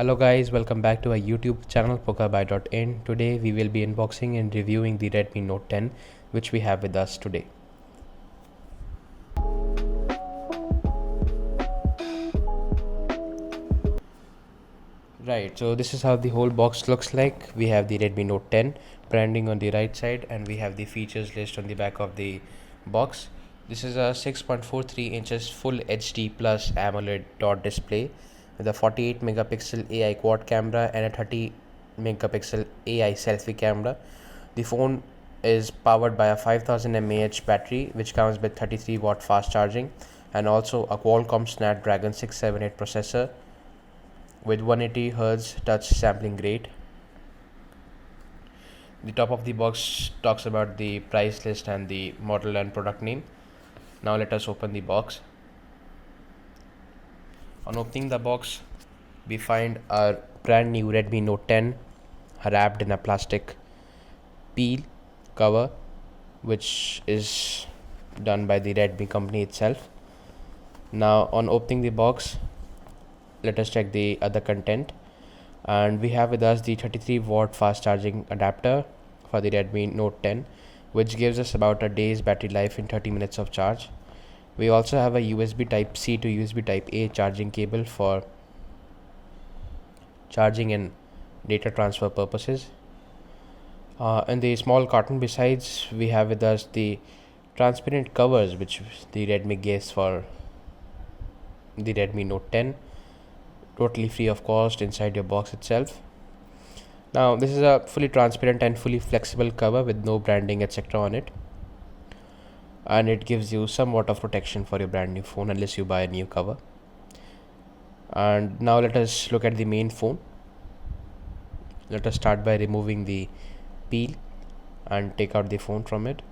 Hello guys, welcome back to our YouTube channel PUKKABUY.in. Today we will be unboxing and reviewing the Redmi Note 10 which we have with us today. Right, so this is how the whole box looks like. We have the Redmi Note 10 branding on the right side and we have the features list on the back of the box. This is a 6.43 inches full HD plus AMOLED dot display with a 48 megapixel AI quad camera and a 30 megapixel AI selfie camera. The phone is powered by a 5000 mAh battery which comes with 33 watt fast charging and also a Qualcomm Snapdragon 678 processor with 180 Hz touch sampling rate. The top of the box talks about the price list and the model and product name. Now let us open the box. On opening the box, we find our brand new Redmi Note 10 wrapped in a plastic peel cover which is done by the Redmi company itself. Now on opening the box, let us check the other content, and we have with us the 33 watt fast charging adapter for the Redmi Note 10 which gives us about a day's battery life in 30 minutes of charge. We also have a USB type C to USB type A charging cable for charging and data transfer purposes. In the small carton besides, we have with us the transparent covers which the Redmi gives for the Redmi Note 10, totally free of cost inside your box itself. Now this is a fully transparent and fully flexible cover with no branding etc on it, and it gives you somewhat of protection for your brand new phone unless you buy a new cover. And now let us look at the main phone. Let us start by removing the peel and take out the phone from it.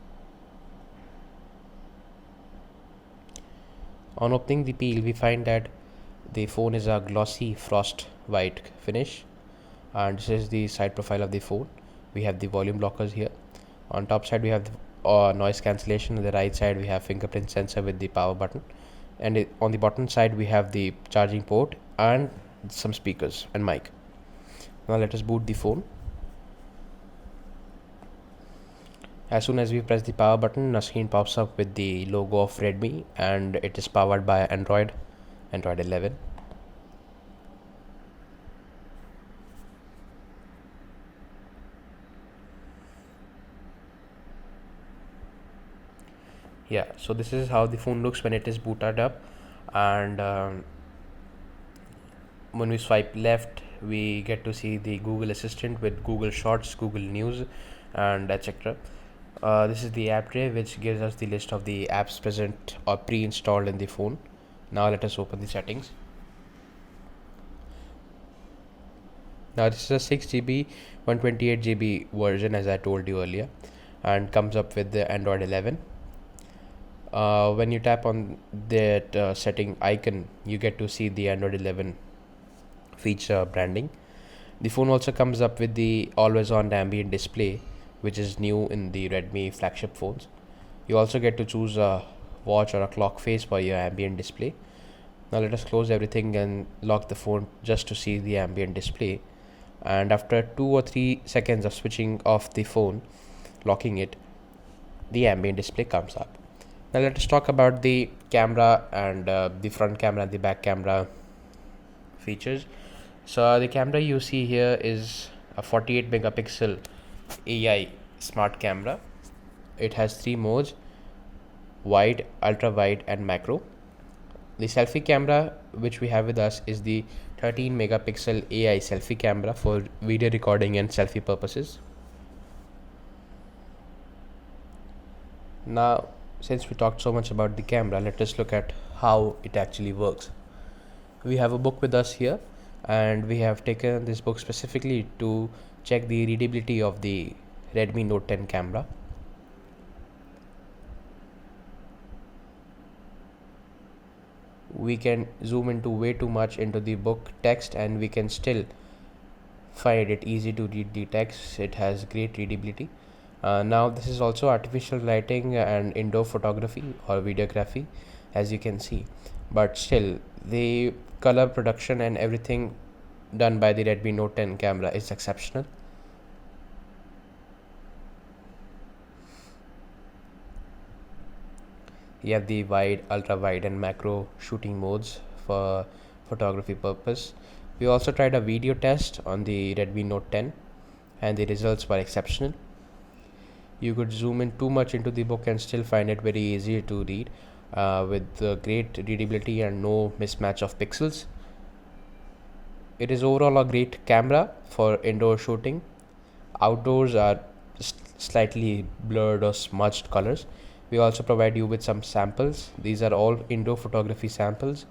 On opening the peel, we find that the phone is a glossy frost white finish, and this is the side profile of the phone. We have the volume blockers here. On top side we have the noise cancellation. On the right side we have fingerprint sensor with the power button, and on the bottom side we have the charging port and some speakers and mic. Now let us boot the phone. As soon as we press the power button, a screen pops up with the logo of Redmi, and it is powered by Android 11. Yeah, so this is how the phone looks when it is booted up, and when we swipe left we get to see the Google Assistant with Google Shots, Google News and etc. This is the app tray which gives us the list of the apps present or pre-installed in the phone. Now let us open the settings. Now this is a 6GB 128GB version as I told you earlier, and comes up with the Android 11. When you tap on that setting icon, you get to see the Android 11 feature branding. The phone also comes up with the always on ambient display, which is new in the Redmi flagship phones. You also get to choose a watch or a clock face for your ambient display. Now let us close everything and lock the phone just to see the ambient display, and after 2 or 3 seconds of switching off the phone, locking it, the ambient display comes up. Now let us talk about the camera and the front camera and the back camera features. So the camera you see here is a 48 megapixel AI smart camera. It has 3 modes: wide, ultra wide and macro. The selfie camera which we have with us is the 13 megapixel AI selfie camera for video recording and selfie purposes. Now since we talked so much about the camera, let us look at how it actually works. We have a book with us here, and we have taken this book specifically to check the readability of the Redmi Note 10 camera. We can zoom into way too much into the book text and we can still find it easy to read the text. It has great readability. Now this is also artificial lighting and indoor photography or videography, as you can see, but still the color production and everything done by the Redmi Note 10 camera is exceptional. You have the wide, ultra wide, and macro shooting modes for photography purpose. We also tried a video test on the Redmi Note 10, and the results were exceptional. You could zoom in too much into the book and still find it very easy to read, with great readability and no mismatch of pixels. It is overall a great camera for indoor shooting. Outdoors are slightly blurred or smudged colors. We also provide you with some samples. These are all indoor photography samples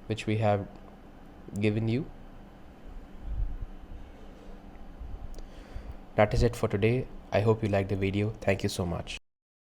which we have given you. That is it for today. I hope you liked the video. Thank you so much.